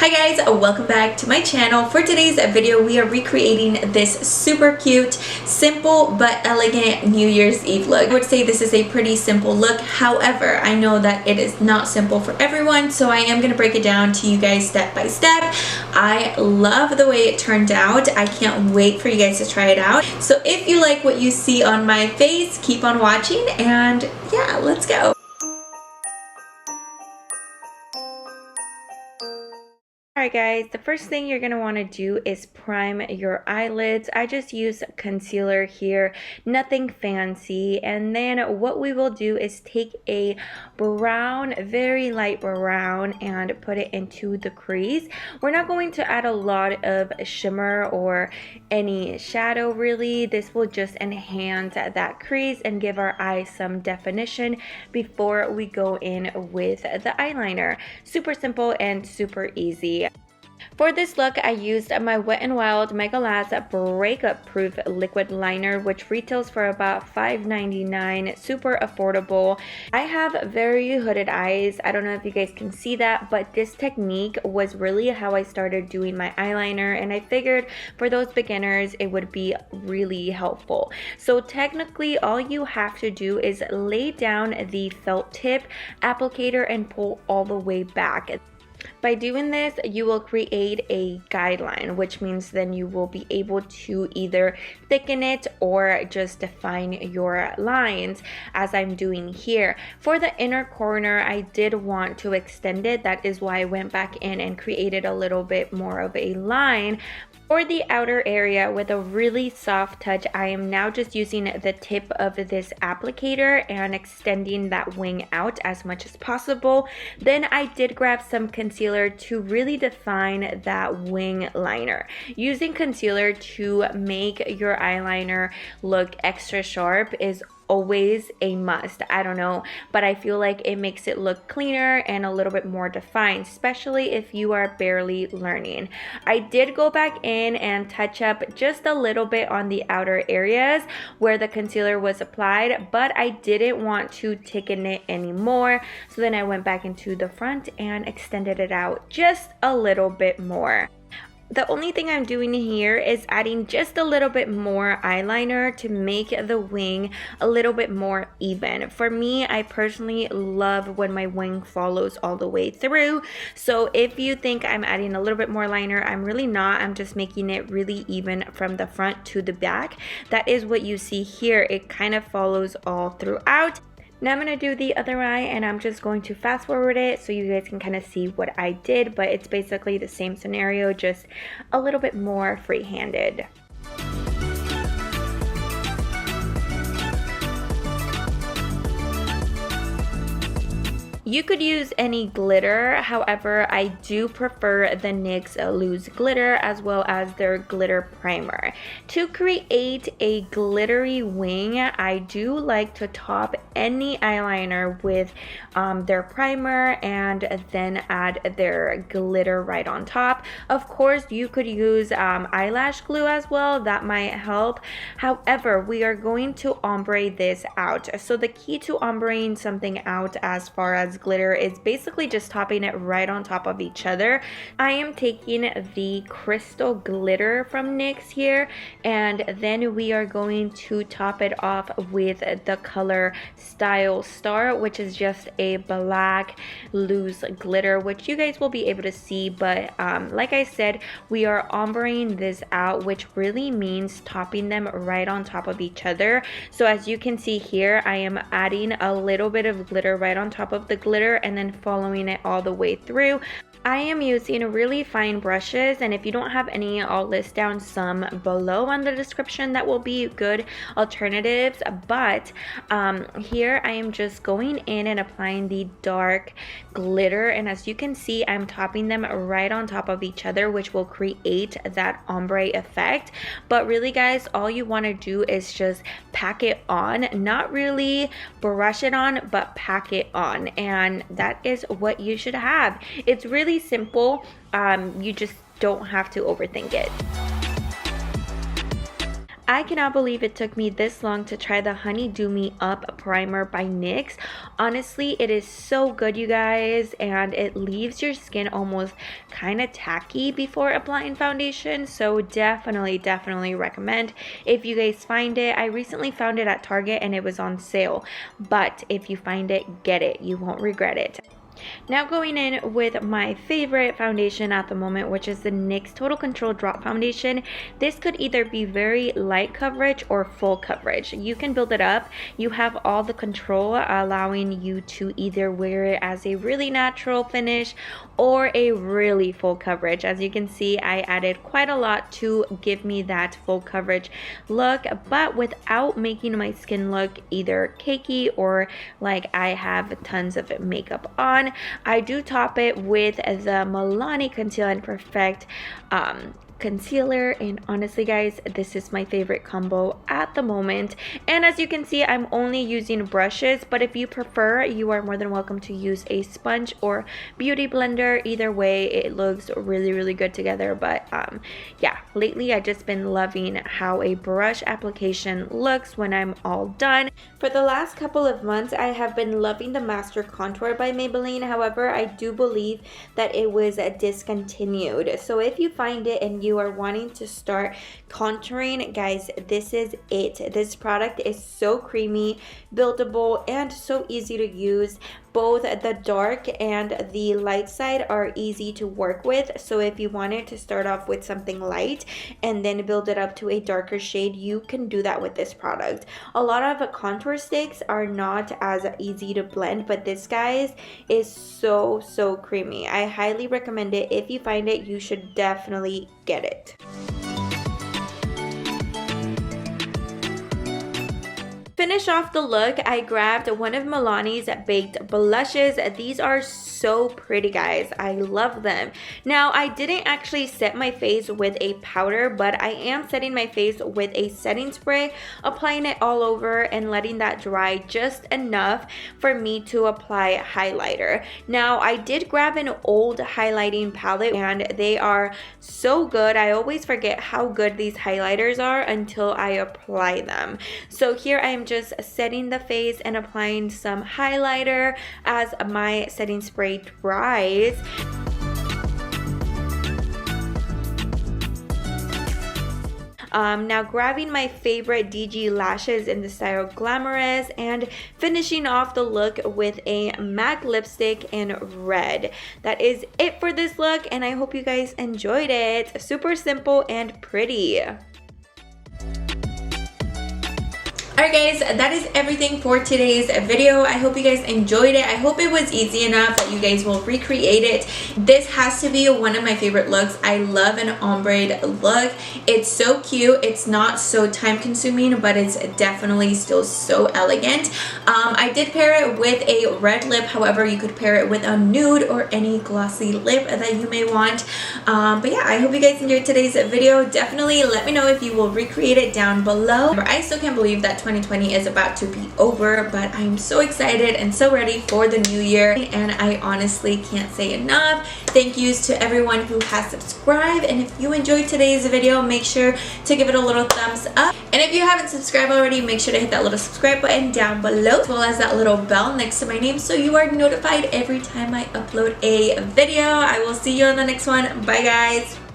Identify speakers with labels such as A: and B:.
A: Hi guys, welcome back to my channel. For today's video, we are recreating this super cute, simple but elegant New Year's Eve look. I would say this is a pretty simple look. However, I know that it is not simple for everyone, so I am going to break it down to you guys step by step. I love the way it turned out. I can't wait for you guys to try it out. So if you like what you see on my face, keep on watching and yeah, let's go. Alright guys, the first thing you're going to want to do is prime your eyelids. I just use concealer here, nothing fancy. And then what we will do is take a brown, very light brown, and put it into the crease. We're not going to add a lot of shimmer or any shadow really. This will just enhance that crease and give our eyes some definition before we go in with the eyeliner. Super simple and super easy. For this look, I used my WetNWild Mega Lash Breakup Proof Liquid Liner, which retails for about $5.99, super affordable. I have very hooded eyes. I don't know if you guys can see that, but this technique was really how I started doing my eyeliner, and I figured for those beginners, it would be really helpful. So technically, all you have to do is lay down the felt tip applicator and pull all the way back. By doing this, you will create a guideline, which means then you will be able to either thicken it or just define your lines as I'm doing here. For the inner corner, I did want to extend it. That is why I went back in and created a little bit more of a line. For the outer area, with a really soft touch, I am now just using the tip of this applicator and extending that wing out as much as possible. Then I did grab some concealer to really define that wing liner. Using concealer to make your eyeliner look extra sharp is always a must. I don't know, but I feel like it makes it look cleaner and a little bit more defined, especially if you are barely learning. I did go back in and touch up just a little bit on the outer areas where the concealer was applied, but I didn't want to thicken it anymore. So then I went back into the front and extended it out just a little bit more. The only thing I'm doing here is adding just a little bit more eyeliner to make the wing a little bit more even. For me, I personally love when my wing follows all the way through. So if you think I'm adding a little bit more liner, I'm really not. I'm just making it really even from the front to the back. That is what you see here. It kind of follows all throughout. Now I'm going to do the other eye, and I'm just going to fast forward it so you guys can kind of see what I did, but it's basically the same scenario, just a little bit more free-handed. You could use any glitter, however, I do prefer the NYX Loose Glitter as well as their glitter primer. To create a glittery wing, I do like to top any eyeliner with their primer and then add their glitter right on top. Of course, you could use eyelash glue as well, that might help. However, we are going to ombre this out. So the key to ombreing something out as far as glitter is basically just topping it right on top of each other. I am taking the crystal glitter from NYX here, and then we are going to top it off with the color Style Star, which is just a black loose glitter, which you guys will be able to see. But like I said, we are ombreing this out, which really means topping them right on top of each other. So as you can see here, I am adding a little bit of glitter right on top of the glitter and then following it all the way through. I am using really fine brushes, and if you don't have any, I'll list down some below on the description that will be good alternatives. But here I am just going in and applying the dark glitter, and as you can see, I'm topping them right on top of each other, which will create that ombre effect. But really guys, all you want to do is just pack it on, not really brush it on, but pack it on, and that is what you should have. It's really simple. You just don't have to overthink it. I cannot believe it took me this long to try the Honey Do Me Up primer by NYX. Honestly, it is so good, you guys, and it leaves your skin almost kind of tacky before applying foundation, so definitely recommend if you guys find it. I recently found it at Target and it was on sale, but if you find it, get it. You won't regret it. Now going in with my favorite foundation at the moment, which is the NYX Total Control Drop Foundation. This could either be very light coverage or full coverage. You can build it up. You have all the control, allowing you to either wear it as a really natural finish or a really full coverage. As you can see, I added quite a lot to give me that full coverage look, but without making my skin look either cakey or like I have tons of makeup on. I do top it with the Milani Conceal and Perfect concealer, and honestly guys, this is my favorite combo at the moment. And as you can see, I'm only using brushes, but if you prefer, you are more than welcome to use a sponge or beauty blender. Either way, it looks really good together. But yeah, lately I just been loving how a brush application looks when I'm all done. For the last couple of months, I have been loving the Master Contour by Maybelline. However, I do believe that it was discontinued, so if you find it and you are wanting to start contouring, guys, this is it. This product is so creamy, buildable, and so easy to use. Both the dark and the light side are easy to work with, so if you wanted to start off with something light and then build it up to a darker shade, you can do that with this product. A lot of contour sticks are not as easy to blend, but this, guys, is so creamy. I highly recommend it. If you find it, you should definitely get it. Finish off the look, I grabbed one of Milani's baked blushes. These are so pretty, guys. I love them. Now, I didn't actually set my face with a powder, but I am setting my face with a setting spray, applying it all over and letting that dry just enough for me to apply highlighter. Now, I did grab an old highlighting palette and they are so good. I always forget how good these highlighters are until I apply them. So here I am just setting the face and applying some highlighter as my setting spray dries. Now grabbing my favorite DG lashes in the style Glamorous and finishing off the look with a MAC lipstick in red. That is it for this look, and I hope you guys enjoyed it. Super simple and pretty. Alright guys, that is everything for today's video. I hope you guys enjoyed it. I hope it was easy enough that you guys will recreate it. This has to be one of my favorite looks. I love an ombre look. It's so cute. It's not so time consuming, but it's definitely still so elegant. I did pair it with a red lip. However, you could pair it with a nude or any glossy lip that you may want. But yeah, I hope you guys enjoyed today's video. Definitely let me know if you will recreate it down below. I still can't believe that 2020 is about to be over, but I'm so excited and so ready for the new year, and I honestly can't say enough thank yous to everyone who has subscribed. And if you enjoyed today's video, make sure to give it a little thumbs up, and if you haven't subscribed already, make sure to hit that little subscribe button down below, as well as that little bell next to my name so you are notified every time I upload a video. I will see you on the next one. Bye guys.